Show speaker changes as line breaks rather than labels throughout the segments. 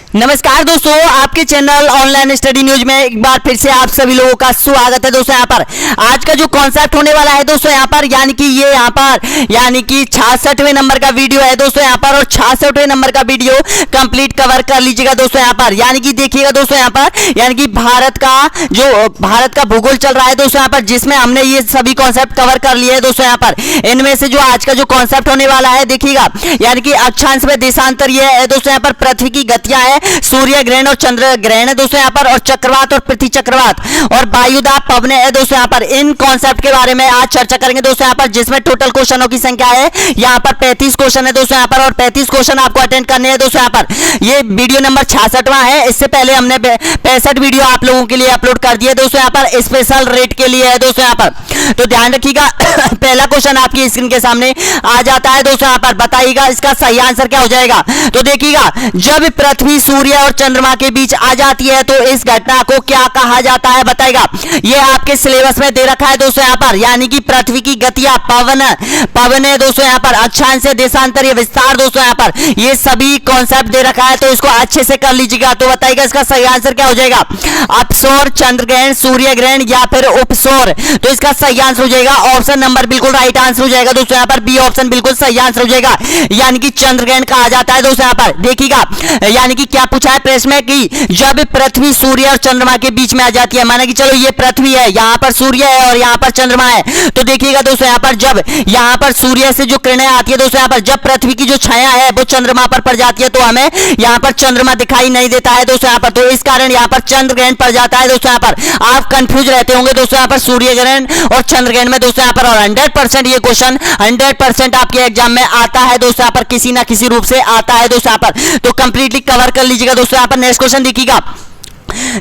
नमस्कार दोस्तों, आपके चैनल ऑनलाइन स्टडी न्यूज में एक बार फिर से आप सभी लोगों का स्वागत है। दोस्तों यहाँ पर आज का जो कॉन्सेप्ट होने वाला है दोस्तों यहाँ पर यानी कि 66वें नंबर का वीडियो है दोस्तों यहाँ पर, और 66वें नंबर का वीडियो कंप्लीट कवर कर लीजिएगा दोस्तों यहाँ पर। यानी कि देखिएगा दोस्तों यहाँ पर, यानी कि भारत का भूगोल चल रहा है दोस्तों यहाँ पर, जिसमें हमने ये सभी कॉन्सेप्ट कवर कर लिए है दोस्तों यहाँ पर। इनमें से जो आज का जो कॉन्सेप्ट होने वाला है देखिएगा, यानी कि अक्षांश में देशांतर ये है दोस्तों यहाँ पर, पृथ्वी की गतियां है, सूर्य ग्रहण और चंद्र ग्रहण है दोस्तों यहाँ पर, और चक्रवात और पृथ्वी चक्रवात और वायुदाब पवने है दोस्तों यहाँ पर। इन कॉन्सेप्ट के बारे में आज चर्चा करेंगे दोस्तों यहाँ पर, जिसमें टोटल क्वेश्चनों की संख्या है यहाँ पर 35 क्वेश्चन है दोस्तों यहाँ पर, और 35 क्वेश्चन आपको अटेंड करने हैं दोस्तों यहाँ पर। ये वीडियो नंबर 66वां है। इससे पहले हमने 65 वीडियो आप लोगों के लिए अपलोड कर दिए दोस्तों यहाँ पर, स्पेशल रेट के लिए है दोस्तों यहाँ पर, तो ध्यान रखिएगा। पहला क्वेश्चन आपकी स्क्रीन के सामने आ जाता है दोस्तों यहाँ पर, बताइएगा इसका सही आंसर क्या हो जाएगा। तो देखिएगा, जब पृथ्वी सूर्य और चंद्रमा के बीच आ जाती है तो इस घटना को क्या कहा जाता है, बताएगा। ये आपके सिलेबस में दे रखा है दोस्तों यहाँ पर, यानी कि पृथ्वी की गतियां पवन है दोस्तों यहाँ पर, अक्षांश से देशांतर ये विस्तार दोस्तों यहाँ पर, ये सभी कॉन्सेप्ट दे रखा है, तो इसको अच्छे से कर लीजिएगा। तो बताइएगा इसका सही आंसर क्या हो जाएगा, अपसौर, चंद्र ग्रहण, सूर्य ग्रहण या फिर उपसौर। तो इसका सही आंसर हो जाएगा ऑप्शन नंबर बिल्कुल राइट आंसर हो जाएगा दोस्तों यहाँ पर, बी ऑप्शन बिल्कुल सही आंसर हो जाएगा, यानी कि चंद्र ग्रहण कहा जाता है दोस्तों यहाँ पर। देखिएगा, यानी कि क्या पूछा है प्रश्न में कि जब पृथ्वी सूर्य और चंद्रमा के बीच में आ जाती है, माना कि चलो ये पृथ्वी है, यहाँ पर सूर्य है और यहाँ पर चंद्रमा है, तो देखिएगा दोस्तों यहाँ पर, जब यहाँ पर सूर्य से जो किरणें आती है दोस्तों यहाँ पर, जब पृथ्वी की जो छाया है वो चंद्रमा पर पड़ जाती है, तो हमें यहाँ पर चंद्रमा दिखाई नहीं देता है दोस्तों यहाँ पर, तो इस कारण यहाँ पर चंद्र ग्रहण पड़ जाता है दोस्तों यहाँ पर। आप कंफ्यूज रहते होंगे दोस्तों यहाँ पर सूर्य ग्रहण और चंद्र ग्रहण में दोस्तों यहाँ पर, और 100% ये क्वेश्चन 100% आपके एग्जाम में आता है दोस्तों यहाँ पर, किसी ना किसी रूप से आता है दोस्तों यहाँ पर, तो कंप्लीटली कवर कर लीजिएगा दोस्तों यहाँ पर। नेक्स्ट क्वेश्चन देखिएगा,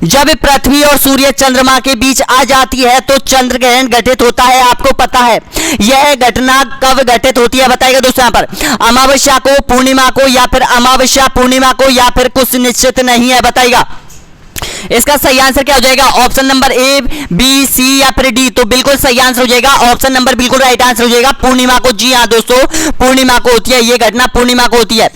जब पृथ्वी और सूर्य चंद्रमा के बीच आ जाती है तो चंद्र ग्रहण घटित होता है, आपको पता है यह घटना कब घटित होती है, बताइएगा दोस्तों यहाँ पर। अमावस्या को, पूर्णिमा को, या फिर अमावस्या पूर्णिमा को, या फिर कुछ निश्चित नहीं है, बताइएगा इसका सही आंसर क्या हो जाएगा। ऑप्शन नंबर ए, बी, सी या फिर डी। तो बिल्कुल सही आंसर हो जाएगा ऑप्शन नंबर बिल्कुल राइट आंसर हो जाएगा, पूर्णिमा को। जी हाँ दोस्तों, पूर्णिमा को होती है, ये घटना पूर्णिमा को होती है।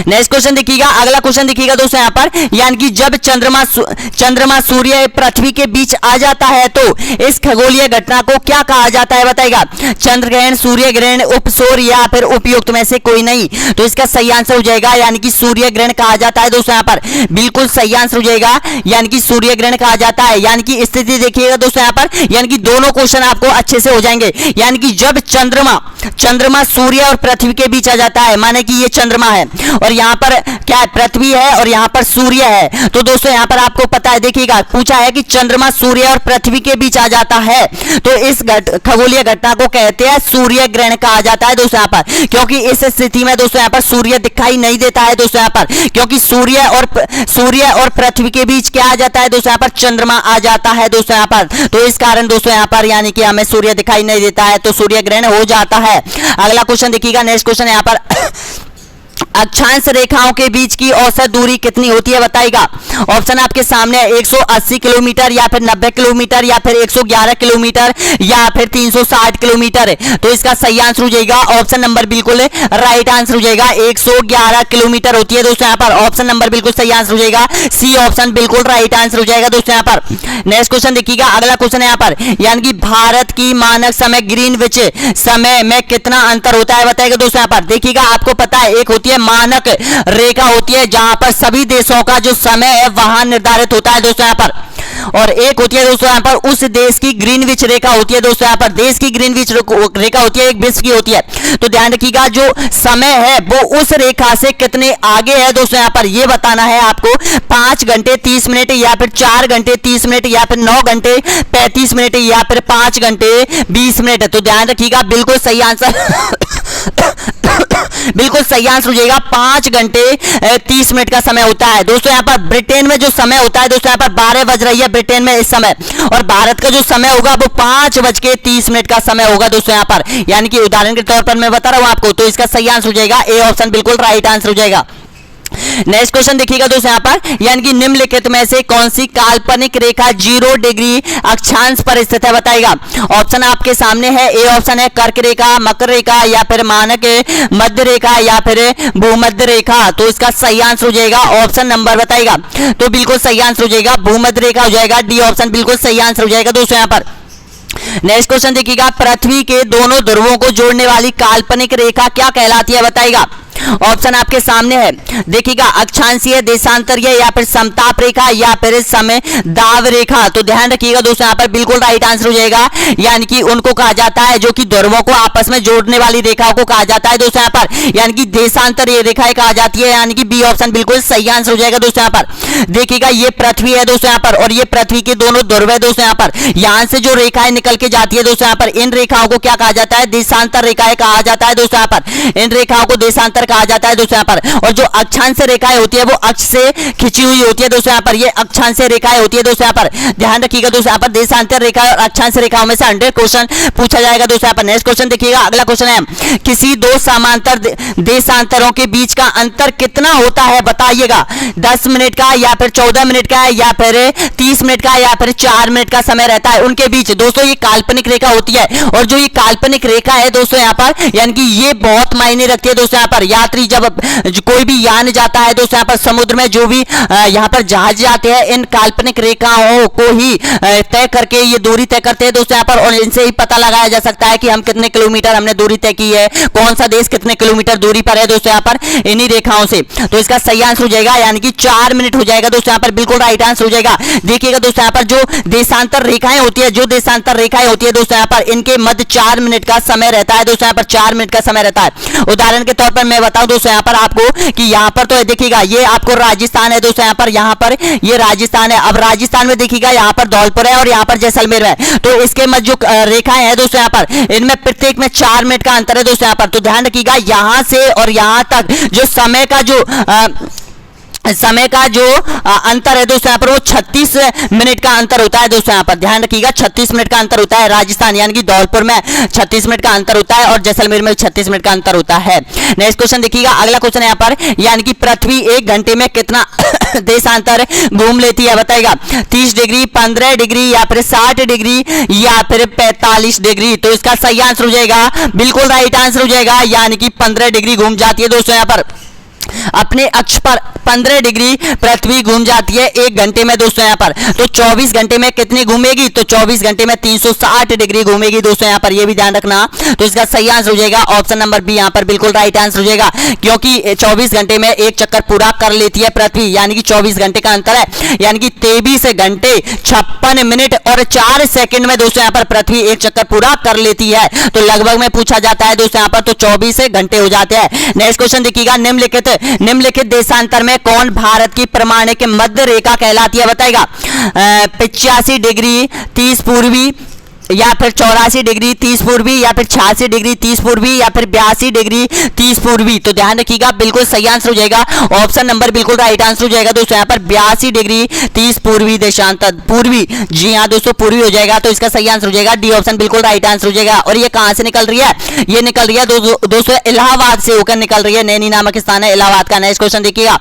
नेक्स्ट क्वेश्चन देखिएगा, अगला क्वेश्चन देखिएगा दोस्तों यहाँ पर, यानी कि जब चंद्रमा सूर्य पृथ्वी के बीच आ जाता है तो इस खगोलीय घटना को क्या कहा जाता है, बताएगा। चंद्र ग्रहण, सूर्य ग्रहण, उपसौर या फिर उपयुक्त में से कोई नहीं। तो इसका सही आंसर हो जाएगा, यानी कि सूर्य ग्रहण कहा जाता है दोस्तों यहाँ पर, बिल्कुल सही आंसर हो जाएगा, यानी कि सूर्य ग्रहण कहा जाता है। यानी कि स्थिति देखिएगा दोस्तों यहाँ पर, यानी कि दोनों क्वेश्चन आपको अच्छे से हो जाएंगे। यानी कि जब चंद्रमा सूर्य और पृथ्वी के बीच आ जाता है, माने कि ये चंद्रमा है और यहाँ पर क्या है, पृथ्वी है और यहाँ पर सूर्य है, तो दोस्तों यहाँ पर आपको पता है, देखिएगा पूछा है कि चंद्रमा सूर्य और पृथ्वी के बीच आ जाता है तो इस खगोलीय घटना को कहते हैं सूर्य ग्रहण कहा जाता है दोस्तों यहाँ पर, क्योंकि इस स्थिति में दोस्तों यहाँ पर सूर्य दिखाई नहीं देता है दोस्तों यहाँ पर, क्योंकि सूर्य और पृथ्वी के बीच क्या आ जाता है दोस्तों यहाँ पर, चंद्रमा आ जाता है दोस्तों यहाँ पर, तो इस कारण दोस्तों यहाँ पर यानी कि हमें सूर्य दिखाई नहीं देता है, तो सूर्य ग्रहण हो जाता है। अगला क्वेश्चन देखिएगा, नेक्स्ट क्वेश्चन यहाँ पर, अक्षांश रेखाओं के बीच की औसत दूरी कितनी होती है, बताइएगा। ऑप्शन आपके सामने है, 180 किलोमीटर या फिर 90 किलोमीटर या फिर 111 किलोमीटर या फिर 360 किलोमीटर। तो इसका सही आंसर हो जाएगा ऑप्शन नंबर बिल्कुल राइट आंसर हो जाएगा, 111 किलोमीटर होती है दोस्तों यहाँ पर, ऑप्शन नंबर बिल्कुल सही आंसर हो जाएगा, सी ऑप्शन बिल्कुल राइट आंसर हो जाएगा दोस्तों यहाँ पर। नेक्स्ट क्वेश्चन देखिएगा, अगला क्वेश्चन है यहाँ पर, यानी कि भारत की मानक समय ग्रीनविच समय में कितना अंतर होता है, बताइएगा दोस्तों यहाँ पर। देखिएगा, आपको पता है एक होती है मानक रेखा होती है जहां पर सभी देशों का जो समय है वहां निर्धारित होता है दोस्तों यहाँ पर, और एक होती है दोस्तों यहाँ पर उस देश की ग्रीनविच रेखा होती है दोस्तों यहाँ पर, देश की ग्रीनविच रेखा होती है, एक विश्व की होती है। तो ध्यान रखिएगा, जो समय है वो उस रेखा से कितने आगे है दोस्तों यहाँ पर, ये बताना है आपको। 5 घंटे 30 मिनट या फिर 4 घंटे 30 मिनट या फिर 9 घंटे 35 मिनट या फिर 5 घंटे 20 मिनट। तो ध्यान रखिएगा, बिल्कुल सही आंसर बिल्कुल सही आंसर हो जाएगा, 5 घंटे 30 मिनट का समय होता है दोस्तों यहाँ पर। ब्रिटेन में जो समय होता है दोस्तों यहाँ पर 12 बज रही है ब्रिटेन में इस समय, और भारत का जो समय होगा वो 5:30 का समय होगा दोस्तों यहाँ पर, यानी कि उदाहरण के तौर पर मैं बता रहा हूं आपको, तो इसका सही आंसर हो जाएगा ए ऑप्शन बिल्कुल राइट आंसर हो जाएगा। नेक्स्ट क्वेश्चन देखिएगा दोस्तों यहाँ पर, यानी कि निम्नलिखित में से कौन सी काल्पनिक रेखा 0 डिग्री अक्षांश पर स्थित है बताएगा। ऑप्शन आपके सामने है। ए ऑप्शन है कर्क रेखा, मकर रेखा या फिर मानक मध्य रेखा या फिर भूमध्य रेखा। तो इसका सही आंसर हो जाएगा ऑप्शन नंबर बताएगा, तो बिल्कुल सही आंसर हो जाएगा भूमध्य रेखा हो जाएगा। डी ऑप्शन बिल्कुल सही आंसर हो जाएगा दोस्तों यहाँ पर। नेक्स्ट क्वेश्चन देखिएगा, पृथ्वी के दोनों ध्रुवों को जोड़ने वाली काल्पनिक रेखा क्या कहलाती है बताएगा। ऑप्शन आपके सामने है, देखिएगा अक्षांशीय, देशांतरीय या फिर समताप रेखा या फिर समय दाव रेखा। तो ध्यान रखिएगा दोस्तों यहाँ पर बिल्कुल राइट आंसर हो जाएगा, यानी कि उनको कहा जाता है जो कि ध्रुवों को आपस में जोड़ने वाली रेखाओं को कहा जाता है दोस्तों यहाँ पर, यानी कि देशांतरीय रेखाएं कहा जाती है, यानी कि बी ऑप्शन बिल्कुल सही आंसर हो जाएगा दोस्तों यहाँ पर। देखिएगा ये पृथ्वी है दोस्तों यहाँ पर, और ये पृथ्वी के दोनों ध्रुव है दोस्तों यहाँ पर। यहाँ से जो रेखाएं निकल के जाती है दोस्तों यहाँ पर, इन रेखाओं को क्या कहा जाता है, देशांतर रेखाएं कहा जाता है दोस्तों यहाँ पर। इन रेखाओं को देशांतर कहा जाता है दोस्तों यहाँ पर। और जो अक्षांश रेखाएं होती है वो अक्ष से खिंची हुई होती है दोस्तों यहाँ पर, ये अक्षांश रेखाएं होती है दोस्तों यहाँ पर। ध्यान रखिएगा दोस्तों यहाँ पर देशांतर रेखा और अक्षांश रेखाओं में से 100 क्वेश्चन पूछा जाएगा दोस्तों यहाँ पर। नेक्स्ट क्वेश्चन देखिएगा, अगला क्वेश्चन है, किसी दो समांतर देशांतरों के बीच का अंतर कितना होता है बताइएगा। 10 मिनट का या फिर 14 मिनट का या फिर 30 मिनट का या फिर 4 मिनट का समय रहता है उनके बीच। दोस्तों ये काल्पनिक रेखा होती है, और जो ये काल्पनिक रेखा है दोस्तों यहाँ पर, यानी कि ये बहुत मायने रखती है दोस्तों यहाँ पर। यात्री जब कोई भी यान जाता है दोस्तों यहाँ पर समुद्र में, जो भी यहाँ पर जहाज जाते हैं, इन काल्पनिक रेखाओं को ही तय करके ये दूरी तय करते हैं दोस्तों यहाँ पर, और इनसे ही पता लगाया जा सकता है कि हम कितने किलोमीटर हमने दूरी तय की है, कौन सा देश कितने किलोमीटर दूरी पर है दोस्तों यहाँ पर, इन्हीं रेखाओं से। तो इसका सही आंसर हो जाएगा, यानी कि 4 मिनट हो जाएगा दोस्तों यहाँ पर, बिल्कुल राइट आंसर हो जाएगा। देखिएगा दोस्तों यहाँ पर जो देशांतर रेखाएं होती है, जो देशांतर रेखाएं होती है दोस्तों यहाँ पर, इनके मध्य 4 मिनट का समय रहता है दोस्तों यहाँ पर, 4 मिनट का समय रहता है। उदाहरण के तौर पर मैं बताऊं दोस्तों यहाँ पर आपको कि यहाँ पर तो देखिएगा ये आपको राजस्थान है दोस्तों यहाँ पर, यहाँ पर ये राजस्थान है। अब राजस्थान में देखिएगा यहाँ पर धौलपुर है और यहाँ पर जैसलमेर है, तो इसके मध्य जो रेखाएं हैं दोस्तों यहाँ पर, इनमें प्रत्येक में 4 मिनट का अंतर है दोस्तों यहाँ पर। तो ध्यान रखिएगा यहाँ से और यहाँ तक जो समय का जो अंतर है दोस्तों यहाँ पर, वो 36 मिनट का अंतर होता है दोस्तों यहाँ पर। ध्यान रखिएगा 36 मिनट का अंतर होता है। राजस्थान यानी कि धौलपुर में 36 मिनट का अंतर होता है और जैसलमेर में 36 मिनट का अंतर होता है। नेक्स्ट क्वेश्चन देखिएगा, अगला क्वेश्चन है यहाँ पर, यानी कि पृथ्वी 1 घंटे में कितना देशांतर घूम लेती है बताएगा। 30 डिग्री, 15 डिग्री या फिर 60 डिग्री या फिर 45 डिग्री। तो इसका सही आंसर हो जाएगा, बिल्कुल राइट आंसर हो जाएगा, यानी कि 15 डिग्री घूम जाती है दोस्तों यहाँ पर। अपने अक्ष पर 15 डिग्री पृथ्वी घूम जाती है 1 घंटे में दोस्तों यहाँ पर। तो 24 घंटे में कितनी घूमेगी, तो 24 घंटे में 360 डिग्री घूमेगी दोस्तों यहाँ पर, ये भी ध्यान रखना। तो इसका सही आंसर हो जाएगा ऑप्शन नंबर बी यहाँ पर, बिल्कुल राइट आंसर हो जाएगा, क्योंकि 24 घंटे में एक चक्कर पूरा कर लेती है पृथ्वी, यानी कि 24 घंटे का अंतर है, यानी कि 23 घंटे 56 मिनट और 4 सेकंड में दोस्तों यहाँ पर पृथ्वी एक चक्कर पूरा कर लेती है। तो लगभग में पूछा जाता है दोस्तों यहाँ पर, तो 24 घंटे हो जाते हैं। नेक्स्ट क्वेश्चन देखिएगा, निम्नलिखित देशांतर में कौन भारत की प्रमाणिक मध्य रेखा कहलाती है बताएगा। 85 डिग्री 30 पूर्वी या फिर 84 डिग्री 30 पूर्वी या फिर 86 डिग्री 30 पूर्वी या फिर 82 डिग्री 30 पूर्वी। तो ध्यान रखिएगा बिल्कुल सही आंसर हो जाएगा, ऑप्शन नंबर बिल्कुल राइट आंसर हो जाएगा दोस्तों यहाँ पर 82 डिग्री 30 पूर्वी देशांतर, पूर्वी, जी हाँ दोस्तों पूर्वी हो जाएगा। तो इसका सही आंसर हो जाएगा डी ऑप्शन बिल्कुल राइट आंसर हो जाएगा। और ये कहां से निकल रही है, ये निकल रही है दोस्तों इलाहाबाद से होकर निकल रही है, नैनी नामक स्थान है इलाहाबाद का। नेक्स्ट क्वेश्चन देखिएगा,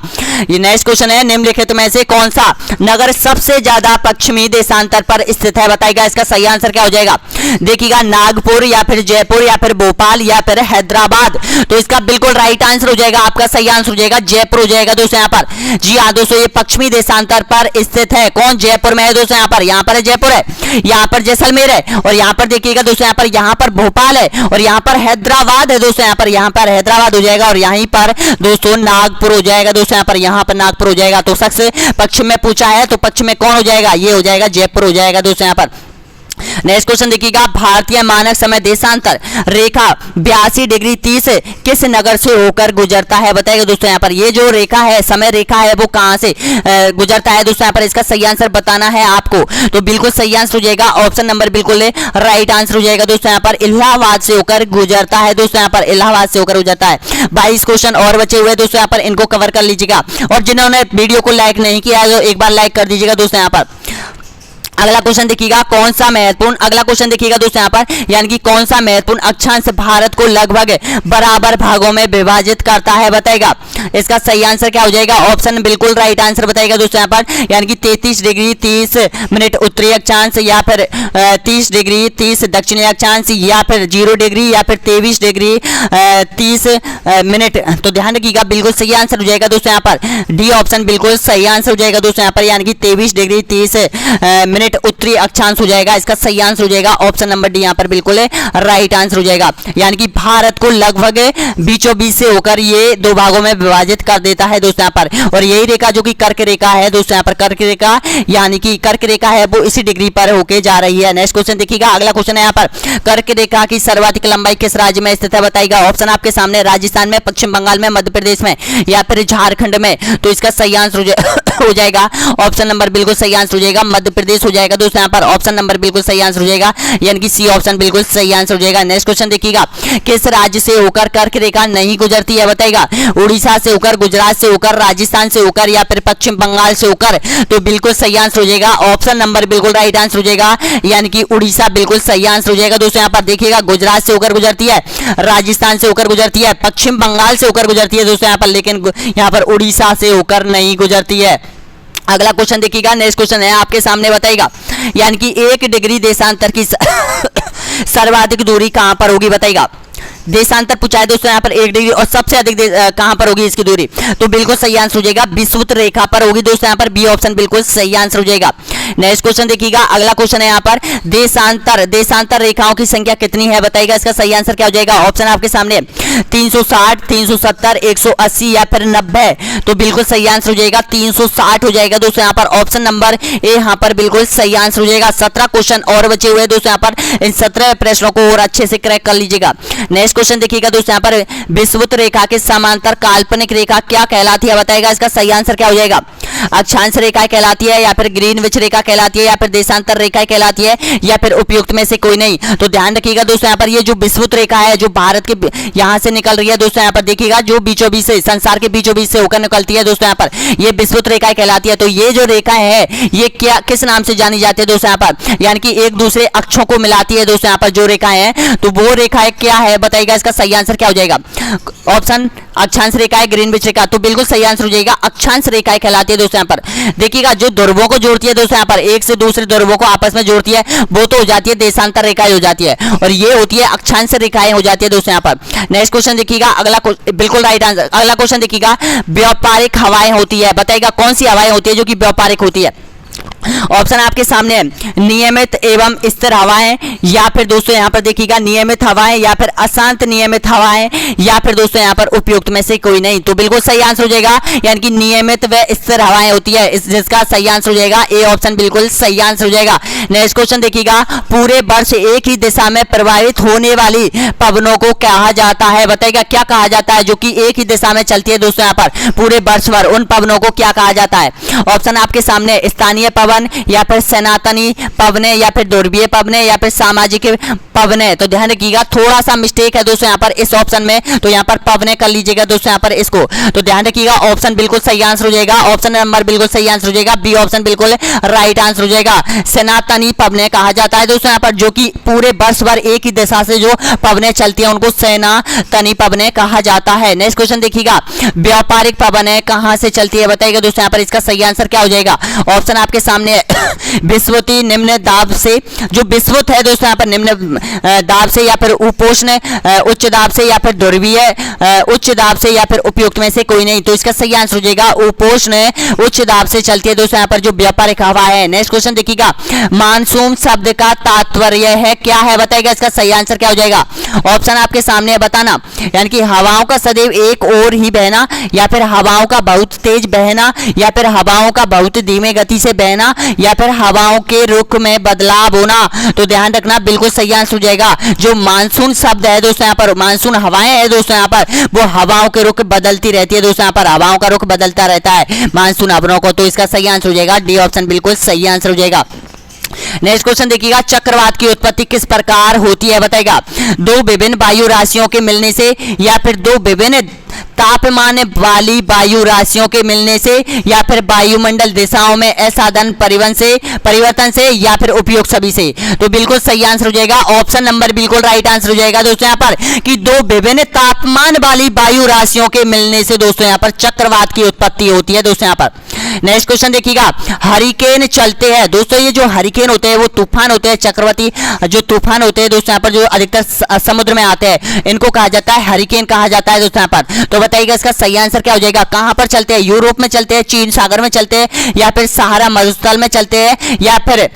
ये नेक्स्ट क्वेश्चन है, निम्नलिखित में से कौन सा नगर सबसे ज्यादा पश्चिमी देशांतर पर स्थित है बताएगा। इसका सही आंसर क्या हो जाएगा, देखिएगा नागपुर या फिर जयपुर या फिर भोपाल या फिर हैदराबाद। तो इसका बिल्कुल राइट आंसर हो जाएगा, आपका सही आंसर हो जाएगा जयपुर हो जाएगा दोस्तों यहाँ पर। जी हाँ दोस्तों, ये पश्चिमी देशांतर पर स्थित है। कौन, जयपुर में है दोस्तों यहाँ पर, यहाँ पर है जयपुर है, यहाँ पर जैसलमेर है, और यहाँ पर देखिएगा दोस्तों यहाँ पर भोपाल है, और यहाँ पर हैदराबाद है दोस्तों यहाँ पर हैदराबाद हो जाएगा, और यहीं पर दोस्तों नागपुर हो जाएगा दोस्तों यहाँ पर नागपुर हो जाएगा। तो सबसे पश्चिम में पूछा है, तो पश्चिम में कौन हो जाएगा, ये हो जाएगा जयपुर हो जाएगा दोस्तों यहाँ पर। नेक्स्ट क्वेश्चन देखिएगा, भारतीय मानक समय देशांतर रेखा 82 डिग्री 30 किस नगर से होकर गुजरता है बताएगा दोस्तों यहाँ पर। ये जो रेखा है, समय रेखा है, वो कहां से गुजरता है दोस्तों यहाँ पर, इसका सही आंसर बताना है आपको। तो बिल्कुल सही आंसर हो जाएगा, ऑप्शन नंबर बिल्कुल राइट आंसर हो जाएगा दोस्तों यहाँ पर, इलाहाबाद से होकर गुजरता है दोस्तों यहाँ पर, इलाहाबाद से होकर गुजरता है। 22 क्वेश्चन और बचे हुए दोस्तों यहाँ पर, इनको कवर कर लीजिएगा। और जिन्होंने वीडियो को लाइक नहीं किया है तो एक बार लाइक कर दीजिएगा दोस्तों यहाँ पर। अगला क्वेश्चन देखिएगा कौन सा महत्वपूर्ण, अगला क्वेश्चन देखिएगा दोस्तों यहाँ पर, यानी कि कौन सा महत्वपूर्ण अक्षांश भारत को लगभग बराबर भागों में विभाजित करता है बताएगा। इसका सही आंसर क्या हो जाएगा, ऑप्शन बिल्कुल राइट आंसर बताएगा दोस्तों यहाँ पर, यानी कि 33 डिग्री 30 मिनट उत्तरी अक्षांश, या फिर 30 डिग्री 30 दक्षिणी अक्षांश, या फिर 0 डिग्री, या फिर 23 डिग्री 30 मिनट। तो ध्यान रखिएगा बिल्कुल सही आंसर हो जाएगा दोस्तों यहाँ पर, डी ऑप्शन बिल्कुल सही आंसर हो जाएगा दोस्तों यहाँ पर, यानी कि 23 डिग्री 30 मिनट उत्तरी अक्षांश हो जाएगा। इसका सही आंसर हो जाएगा ऑप्शन नंबर डी यहाँ पर बिल्कुल राइट आंसर हो जाएगा, यानी कि भारत को लगभग बीचों बीच से होकर ये दो भागों में विभाजित कर देता है दोस्तों यहाँ पर। और यही रेखा जो कि कर्क रेखा है दोस्तों यहाँ पर, कर्क रेखा यानी कि कर्क रेखा है वो इसी डिग्री पर होके जा रही है। नेक्स्ट क्वेश्चन देखिएगा, अगला क्वेश्चन है यहाँ पर, कर्क रेखा की सर्वाधिक लंबाई किस राज्य में स्थित है बताइएगा। ऑप्शन आपके सामने, राजस्थान में, पश्चिम बंगाल में, मध्य प्रदेश में, या फिर झारखंड में। तो इसका सही आंसर हो जाएगा ऑप्शन नंबर बिल्कुल सही आंसर हो जाएगा, मध्य प्रदेश हो जाएगा दोस्तों यहाँ पर, ऑप्शन नंबर बिल्कुल सही आंसर हो जाएगा, यानी कि सी ऑप्शन बिल्कुल सही आंसर हो जाएगा। नेक्स्ट क्वेश्चन देखिएगा, किस राज्य से होकर कर्क रेखा नहीं गुजरती है बताइएगा। उड़ीसा से होकर, गुजरात से होकर, राजस्थान से होकर, या फिर पश्चिम बंगाल से होकर। तो बिल्कुल सही आंसर हो जाएगा, ऑप्शन नंबर बिल्कुल राइट आंसर हो जाएगा, यानी कि उड़ीसा बिल्कुल सही आंसर हो जाएगा दोस्तों यहाँ पर। देखिएगा गुजरात से होकर गुजरती है, राजस्थान से होकर गुजरती है, पश्चिम बंगाल से होकर गुजरती है दोस्तों यहाँ पर, लेकिन यहाँ पर उड़ीसा से होकर नहीं गुजरती है। अगला क्वेश्चन देखिएगा, नेक्स्ट क्वेश्चन है आपके सामने बताइएगा, यानी कि 1 डिग्री देशांतर की सर्वाधिक दूरी कहां पर होगी बताइएगा। देशांतर पूछा है दोस्तों यहाँ पर 1 डिग्री, और सबसे अधिक कहां पर होगी इसकी दूरी। तो बिल्कुल सही आंसर हो जाएगा, विषुवत रेखा पर होगी दोस्तों यहाँ पर, बी ऑप्शन बिल्कुल सही आंसर हो जाएगा। नेक्स्ट क्वेश्चन देखिएगा, अगला क्वेश्चन है यहाँ पर, देशांतर रेखाओं की संख्या कितनी है बताइएगा। इसका सही आंसर क्या हो जाएगा, ऑप्शन आपके सामने 360, 370, 180, या फिर 90। तो बिल्कुल सही आंसर हो जाएगा 360 हो जाएगा दोस्तों यहाँ पर, ऑप्शन नंबर ए यहाँ पर बिल्कुल सही आंसर हो जाएगा। 17 क्वेश्चन और बचे हुए दोस्तों यहाँ पर, इन 17 प्रश्नों को और अच्छे से क्रैक कर लीजिएगा। नेक्स्ट क्वेश्चन देखिएगा दोस्तों यहाँ पर, विषुवत रेखा के समांतर काल्पनिक रेखा क्या कहलाती है बताएगा। इसका सही आंसर क्या हो जाएगा, अक्षांश रेखा कहलाती है, या फिर ग्रीनविच रेखा कहलाती है, या फिर देशांतर रेखा कहलाती है, या फिर उपयुक्त में से कोई नहीं। तो ध्यान रखिएगा दोस्तों यहाँ पर, ये जो विषुवत रेखा है जो भारत के यहाँ से निकल रही है दोस्तों यहाँ पर, देखिएगा जो बीचों बीच से, संसार के बीचों बीच से होकर निकलती है दोस्तों यहाँ पर, ये विषुवत रेखा कहलाती है। तो ये जो रेखा है ये क्या, किस नाम से जानी जाती है दोस्तों यहाँ पर, यानी कि एक दूसरे अक्षों को मिलाती है दोस्तों यहाँ पर जो रेखा है, तो वो रेखा क्या है बताइएगा। इसका सही आंसर क्या हो जाएगा, ऑप्शन अक्षांश रेखा है, ग्रीनविच रेखा। तो बिल्कुल सही आंसर हो जाएगा, अक्षांश रेखा कहलाती है दोस्तों यहाँ पर। देखिएगा जो ध्रुवों को जोड़ती है दोस्तों यहाँ पर, एक से दूसरे ध्रुवों को आपस में जोड़ती है, वो तो हो जाती है देशांतर रेखाएं हो जाती है, और ये होती है अक्षांश रेखाएं हो जाती है दोस्तों यहाँ पर। नेक्स्ट क्वेश्चन देखिएगा, अगला बिल्कुल राइट आंसर, अगला क्वेश्चन देखिएगा, व्यापारिक हवाएं होती है बताइएगा, कौन सी हवाएं होती है जो कि व्यापारिक होती है। ऑप्शन आपके सामने है, नियमित एवं स्थिर हवाएं, या फिर दोस्तों यहाँ पर देखिएगा नियमित हवाएं, या फिर अशांत नियमित हवाएं, या फिर दोस्तों यहाँ पर उपयुक्त में से कोई नहीं। तो बिल्कुल सही आंसर हो जाएगा, यानी कि नियमित व स्थिर हवाएं होती है, जिसका सही आंसर हो जाएगा ए ऑप्शन बिल्कुल सही आंसर हो जाएगा। नेक्स्ट क्वेश्चन देखिएगा, पूरे वर्ष एक ही दिशा में प्रवाहित होने वाली पवनों को कहा जाता है बताइएगा। क्या कहा जाता है जो कि एक ही दिशा में चलती है दोस्तों यहाँ पर पूरे वर्ष भर, उन पवनों को क्या कहा जाता है। ऑप्शन आपके सामने, स्थानीय पवन, या फिर सनातनी पवने, या फिर ध्रुवीय पवने, या फिर सामाजिक पवने। तो ध्यान रखिएगा थोड़ा सा मिस्टेक है दोस्तों यहाँ पर इस ऑप्शन में, तो यहाँ पर पवने कर लीजिएगा दोस्तों यहाँ पर इसको। तो ध्यान रखिएगा ऑप्शन बिल्कुल सही आंसर हो जाएगा, ऑप्शन नंबर बिल्कुल सही आंसर हो जाएगा, बी ऑप्शन बिल्कुल राइट आंसर हो जाएगा। सनातनी पवने कहा जाता है दोस्तों यहाँ पर, जो कि पूरे वर्ष भर एक ही दिशा से जो पवने चलती है उनको सनातनी पवने कहा जाता है। नेक्स्ट क्वेश्चन देखिएगा, व्यापारिक पवने कहाँ से चलती है बताइएगा दोस्तों यहाँ पर, इसका सही आंसर क्या हो जाएगा। ऑप्शन आपके सामने विषुवती निम्न दाब से, जो विषुवत है दोस्तों यहाँ पर निम्न दाब से, या फिर उपोष्ण उच्च दाब से, या फिर ध्रुवीय उच्च दाब से, या फिर उपयुक्त में से कोई नहीं। तो इसका सही आंसर हो जाएगा उपोष्ण उच्च दाब से चलती है दोस्तों यहाँ पर जो व्यापारिक हवा है। नेक्स्ट क्वेश्चन देखिएगा, मानसून शब्द का तात्पर्य है क्या है बताइएगा। इसका सही आंसर क्या हो जाएगा। ऑप्शन आपके सामने है, बताना, यानी कि हवाओं का सदैव एक ओर ही बहना, या फिर हवाओं का बहुत तेज बहना, या फिर हवाओं का बहुत धीमे गति से बहना, या फिर हवाओं के रुख में बदलाव होना। तो ध्यान रखना बिल्कुल सही आंसर हो जाएगा। जो मानसून शब्द है दोस्तों यहाँ पर, मानसून हवाएं है दोस्तों यहाँ पर, वो हवाओं के रुख बदलती रहती है दोस्तों यहाँ पर, हवाओं का रुख बदलता रहता है मानसून हवाओं को। तो इसका सही आंसर हो जाएगा डी ऑप्शन बिल्कुल सही आंसर हो जाएगा। नेक्स्ट क्वेश्चन देखिएगा, चक्रवात की उत्पत्ति किस प्रकार होती है बताएगा। दो विभिन्न वायु राशियों के मिलने से, या फिर दो विभिन्न तापमान वाली वायु राशियों के मिलने से, या फिर वायुमंडल दिशाओं में असाधारण परिवर्तन से, या फिर उपयोग सभी से। तो बिल्कुल सही आंसर हो जाएगा ऑप्शन नंबर बिल्कुल राइट आंसर हो जाएगा दोस्तों यहाँ पर, कि दो विभिन्न तापमान वाली वायु राशियों के मिलने से दोस्तों यहाँ पर चक्रवात की उत्पत्ति होती है दोस्तों यहाँ पर। नेक्स्ट क्वेश्चन देखिएगा, हरिकेन चलते हैं दोस्तों। ये जो हरिकेन होते हैं वो तूफान होते हैं, चक्रवाती जो तूफान होते हैं दोस्तों यहाँ पर, जो अधिकतर समुद्र में आते हैं, इनको कहा जाता है हरिकेन कहा जाता है दोस्तों यहाँ पर। तो बताइएगा इसका सही आंसर क्या हो जाएगा। कहां पर चलते हैं? यूरोप में चलते हैं, चीन सागर में चलते हैं, या फिर सहारा मरुस्थल में चलते हैं, या फिर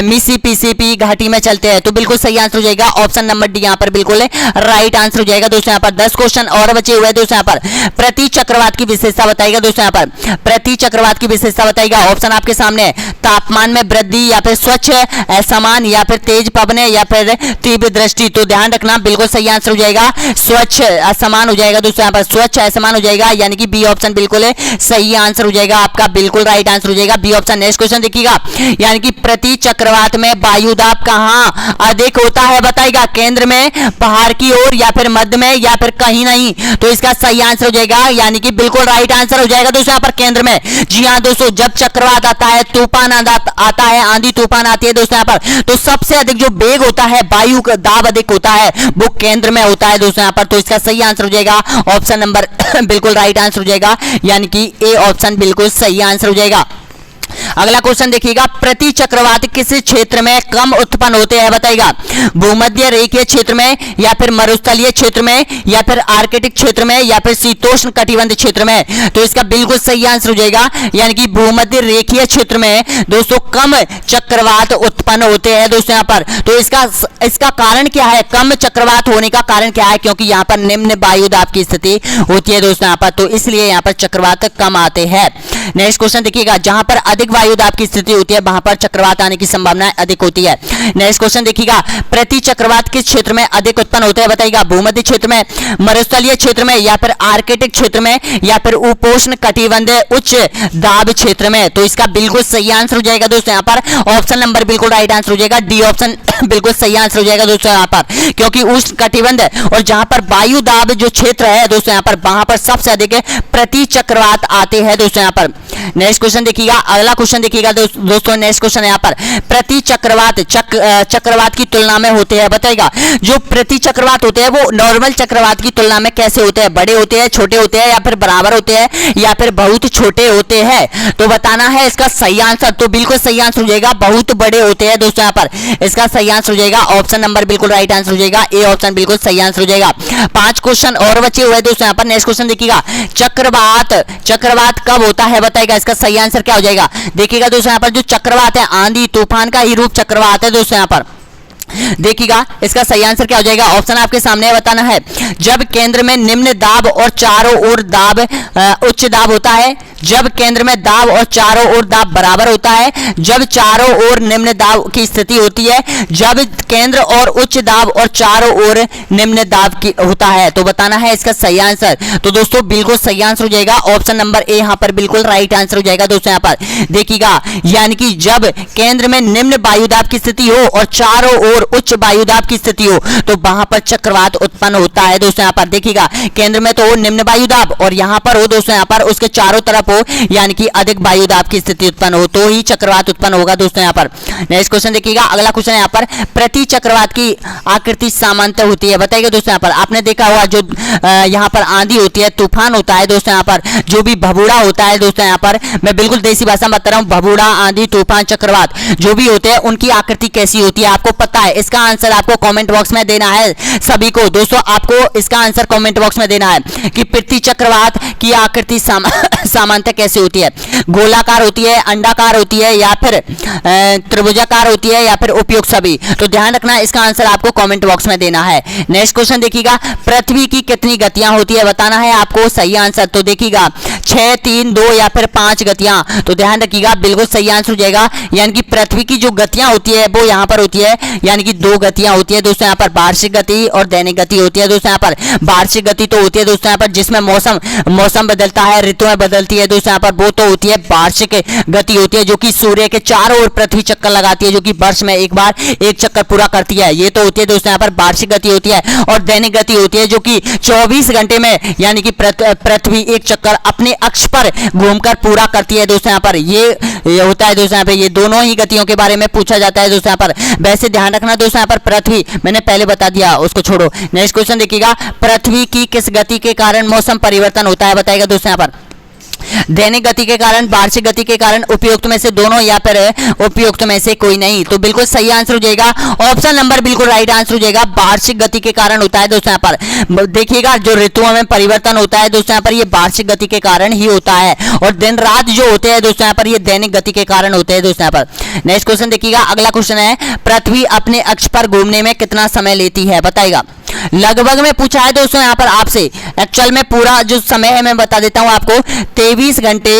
मिसिसिपी घाटी में चलते हैं। तो बिल्कुल सही आंसर हो जाएगा ऑप्शन नंबर डी यहाँ पर बिल्कुल राइट आंसर हो जाएगा दोस्तों यहाँ पर। 10 क्वेश्चन और बचे हुए हैं दोस्तों यहाँ पर। प्रति चक्रवात की विशेषता बताइएगा दोस्तों यहाँ पर। प्रति चक्रवात की विशेषता बताइएगा। ऑप्शन आपके सामने है, तापमान में वृद्धि, या फिर स्वच्छ असमान, या फिर तेज पवन, या फिर तीव्र दृष्टि। तो ध्यान रखना बिल्कुल सही आंसर हो जाएगा स्वच्छ असमान हो जाएगा दोस्तों यहाँ पर, स्वच्छ असमान हो जाएगा, यानी कि बी ऑप्शन बिल्कुल सही आंसर हो जाएगा आपका, बिल्कुल राइट आंसर हो जाएगा बी ऑप्शन। नेक्स्ट क्वेश्चन देखिएगा, यानी कि प्रति चक्रवात में वायु दाब कहां अधिक होता है बताइएगा। केंद्र में, पहाड़ की ओर, या फिर मध्य में, या फिर कहीं नहीं। तो इसका सही आंसर हो जाएगा, यानी कि बिल्कुल राइट आंसर हो जाएगा दोस्तों यहाँ पर केंद्र में। जी हाँ दोस्तों, जब चक्रवात आता है, तूफान आता है, आंधी तूफान आती है दोस्तों यहाँ पर, तो सबसे अधिक जो वेग होता है, वायु का दाब अधिक होता है, वो केंद्र में होता है दोस्तों यहाँ पर। तो इसका सही आंसर हो जाएगा ऑप्शन नंबर बिल्कुल राइट आंसर हो जाएगा, यानी कि ए ऑप्शन बिल्कुल सही आंसर हो जाएगा। अगला क्वेश्चन देखिएगा, प्रति चक्रवात किस क्षेत्र में कम उत्पन्न होते हैं बताइएगा। भूमध्य रेखीय क्षेत्र में, या फिर मरुस्थलीय क्षेत्र में, या फिर आर्कटिक क्षेत्र में, या फिर शीतोष्ण कटिबंध क्षेत्र में। तो इसका बिल्कुल सही आंसर हो जाएगा, यानी कि भूमध्य रेखीय क्षेत्र में दोस्तों कम चक्रवात उत्पन्न होते हैं दोस्तों यहाँ पर। तो इसका कारण क्या है, कम चक्रवात होने का कारण क्या है? क्योंकि यहाँ पर निम्न वायु दाब की स्थिति होती है दोस्तों यहाँ पर, तो इसलिए यहाँ पर चक्रवात कम आते हैं। नेक्स्ट क्वेश्चन देखिएगा, जहां पर अधिक वायु दाब की स्थिति होती है, वहां पर चक्रवात आने की संभावना अधिक होती है। नेक्स्ट क्वेश्चन देखिएगा, प्रति चक्रवात किस क्षेत्र में अधिक उत्पन्न होते हैं बताइएगा। भूमध्य क्षेत्र में, मरुस्थलीय क्षेत्र में, या फिर आर्कटिक क्षेत्र में, या फिर उपोष्ण कटिबंधीय उच्च दाब क्षेत्र में। तो इसका बिल्कुल सही आंसर हो जाएगा दोस्तों यहाँ पर, ऑप्शन नंबर बिल्कुल राइट आंसर हो जाएगा, डी ऑप्शन बिल्कुल सही आंसर हो जाएगा दोस्तों यहाँ पर, क्योंकि उष्ण कटिबंध और जहां पर वायु दाब जो क्षेत्र है दोस्तों यहाँ पर, वहां पर सबसे अधिक प्रति चक्रवात आते हैं दोस्तों यहाँ पर। नेक्स्ट क्वेश्चन देखिएगा, अगला क्वेश्चन देखिएगा दोस्तों। नेक्स्ट क्वेश्चन यहाँ पर, प्रति चक्रवात चक्रवात की तुलना में होते हैं बताइएगा। जो प्रति चक्रवात होते हैं वो नॉर्मल चक्रवात की तुलना में कैसे होते हैं? बड़े होते हैं, छोटे होते हैं, या फिर बराबर होते हैं, या फिर बहुत छोटे होते हैं? तो बताना है इसका सही आंसर। तो बिल्कुल सही आंसर हो जाएगा, बहुत बड़े होते हैं दोस्तों यहाँ पर। इसका सही आंसर हो जाएगा ऑप्शन नंबर बिल्कुल राइट आंसर हो जाएगा, ए ऑप्शन बिल्कुल सही आंसर हो जाएगा। 5 क्वेश्चन और बचे हुए दोस्तों यहाँ पर। नेक्स्ट क्वेश्चन देखिएगा, चक्रवात कब होता है बताइएगा। इसका सही आंसर क्या हो जाएगा? देखिएगा दोस्तों यहाँ पर, जो चक्रवात है आंधी तूफान का ही रूप चक्रवात है दोस्तों यहाँ पर। देखिएगा इसका सही आंसर क्या हो जाएगा, ऑप्शन आपके सामने बताना है। जब केंद्र में निम्न दाब और चारों ओर दाब उच्च दाब होता है, जब केंद्र में दाब और चारों ओर दाब बराबर होता है, जब चारों ओर निम्न दाब की स्थिति होती है, जब केंद्र और उच्च दाब और चारों ओर निम्न दाब की होता है। तो बताना है इसका सही आंसर। तो दोस्तों बिल्कुल सही आंसर हो जाएगा ऑप्शन नंबर ए यहाँ पर बिल्कुल राइट आंसर हो जाएगा दोस्तों यहाँ पर। देखिएगा, यानी कि जब केंद्र में निम्न वायुदाब की स्थिति हो और चारों ओर उच्च वायुदाब की स्थिति हो, तो वहां पर चक्रवात उत्पन्न होता है दोस्तों यहाँ पर। देखिएगा, केंद्र में तो निम्न वायुदाब और यहाँ पर हो दोस्तों यहाँ पर उसके चारों तरफ हो, यानी कि अधिक वायुदाब की स्थिति उत्पन्न हो, तो ही चक्रवात उत्पन्न होगा दोस्तों यहाँ पर। नेक्स्ट क्वेश्चन देखिएगा, अगला क्वेश्चन यहाँ पर, प्रति चक्रवात की आकृति सामान्य होती है बताइएगा दोस्तों यहाँ पर। आपने देखा हुआ जो यहाँ पर आंधी होती है, तूफान होता है दोस्तों यहाँ पर, जो भी भभूड़ा होता है दोस्तों यहाँ पर, मैं बिल्कुल देसी भाषा में बता रहा हूँ, भभूड़ा, आंधी, तूफान, चक्रवात जो भी होते हैं उनकी आकृति कैसी होती है आपको पता है। इसका आंसर आपको कमेंट बॉक्स में देना है सभी को दोस्तों, आपको इसका आंसर कमेंट बॉक्स में देना है कि प्रति चक्रवात की आकृति सामान्यतः कैसे होती है। गोलाकार होती है, अंडाकार होती है, या फिर त्रिभुजाकार होती है, या फिर उपयुक्त सभी। तो ध्यान रखना, इसका आंसर आपको कमेंट बॉक्स में देना है। नेक्स्ट क्वेश्चन देखिएगा, पृथ्वी की कितनी गतियां होती है बताना है आपको सही आंसर। तो देखिएगा 6, 3, 2 या फिर 5 गतियां। तो ध्यान रखिएगा, बिल्कुल सही आंसर हो जाएगा, यानी कि पृथ्वी की जो गतियां होती है वो यहाँ पर होती है, यानी कि 2 गतियां होती है दोस्तों यहाँ पर, वार्षिक गति और दैनिक गति होती है दोस्तों यहाँ पर। वार्षिक गति तो होती है दोस्तों यहाँ पर जिसमें मौसम बदलता है, ऋतुएं बदलती चलती है दोस्तों यहाँ पर वो तो होती है वार्षिक गति होती है, जो कि सूर्य के चारों ओर पृथ्वी चक्कर लगाती है, जो कि वर्ष में एक बार एक चक्कर पूरा करती है। ये तो होती है दोस्तों यहाँ पर वार्षिक गति होती है। और दैनिक गति होती है जो कि 24 घंटे में यानी कि पृथ्वी एक चक्कर अपने अक्ष पर घूमकर पूरा करती है दोस्तों यहाँ पर। ये होता है दोस्तों यहाँ पे, ये दोनों ही गतियों के बारे में पूछा जाता है दोस्तों यहाँ पर। वैसे ध्यान रखना दोस्तों यहाँ पर पृथ्वी मैंने पहले बता दिया, उसको छोड़ो। नेक्स्ट क्वेश्चन देखिएगा, पृथ्वी की किस गति के कारण मौसम परिवर्तन होता है, बताएगा दोस्तों यहाँ पर। दैनिक गति के कारण, वार्षिक गति के कारण, उपयुक्त में से दोनों या फिर उपयुक्त में से कोई नहीं। तो बिल्कुल सही आंसर हो जाएगा ऑप्शन नंबर, बिल्कुल राइट आंसर हो जाएगा, वार्षिक गति के कारण होता है दोस्तों यहाँ पर। देखिएगा जो ऋतुओं में परिवर्तन होता है दोस्तों यहाँ पर, ये वार्षिक गति के कारण ही होता है। और दिन रात जो होते हैं दोस्तों यहाँ पर, ये दैनिक गति के कारण होते हैं दोस्तों यहाँ पर। नेक्स्ट क्वेश्चन देखिएगा, अगला क्वेश्चन है, पृथ्वी अपने अक्ष पर घूमने में कितना समय लेती है, बताएगा। लगभग में पूछा है दोस्तों यहाँ पर आपसे, एक्चुअल में पूरा जो समय है मैं बता देता हूँ आपको। 23 घंटे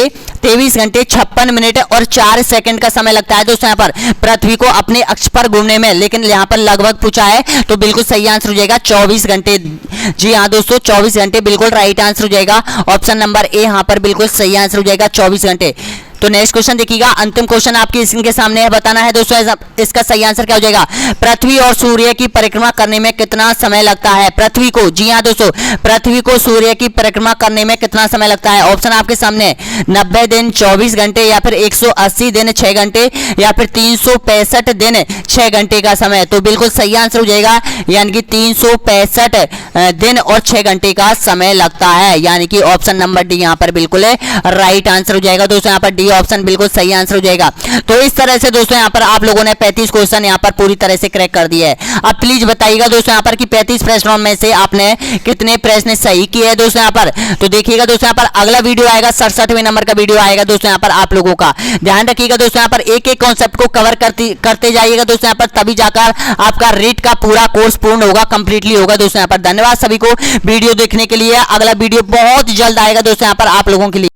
56 मिनट और 4 सेकंड का समय लगता है दोस्तों यहाँ पर पृथ्वी को अपने अक्ष पर घूमने में, लेकिन यहाँ पर लगभग पूछा है तो बिल्कुल सही आंसर हो जाएगा 24 घंटे। जी हाँ दोस्तों, 24 घंटे बिल्कुल राइट आंसर हो जाएगा, ऑप्शन नंबर ए यहाँ पर बिल्कुल सही आंसर हो जाएगा 24 घंटे। तो नेक्स्ट क्वेश्चन देखिएगा, अंतिम क्वेश्चन आपकी स्क्रीन के सामने है, बताना है दोस्तों इसका सही आंसर क्या हो जाएगा। पृथ्वी और सूर्य की परिक्रमा करने में कितना समय लगता है पृथ्वी को, जी हाँ दोस्तों, पृथ्वी को सूर्य की परिक्रमा करने में कितना समय लगता है। ऑप्शन आपके सामने, 90 दिन 24 घंटे, या फिर 180 दिन 6 घंटे, या फिर 365 दिन 6 घंटे का समय। तो बिल्कुल सही आंसर हो जाएगा, यानी कि 365 दिन और 6 घंटे का समय लगता है, यानी कि ऑप्शन नंबर डी यहाँ पर बिल्कुल राइट आंसर हो जाएगा दोस्तों यहाँ पर। डी ऑप्शन बिल्कुल सही आंसर हो जाएगा। तो इस तरह से दोस्तों यहाँ पर आप लोगों ने 35 क्वेश्चन यहाँ पर पूरी तरह से क्रैक कर दिए है। अब प्लीज बताइएगा दोस्तों यहाँ पर कि 35 प्रश्नों में से आपने कितने प्रश्न सही किए हैं दोस्तों यहाँ पर। तो देखिएगा दोस्तों यहाँ पर अगला वीडियो आएगा, 67वें नंबर का वीडियो आएगा दोस्तों यहाँ पर आप लोगों का। ध्यान रखिएगा दोस्तों यहाँ पर, एक एक कॉन्सेप्ट को कवर करते जाइएगा दोस्तों यहाँ पर, तभी जाकर आपका रीट का पूरा कोर्स पूर्ण होगा, कंप्लीटली होगा दोस्तों यहाँ पर। धन्यवाद सभी को वीडियो देखने के लिए। अगला वीडियो बहुत जल्द आएगा दोस्तों यहाँ पर आप लोगों के लिए।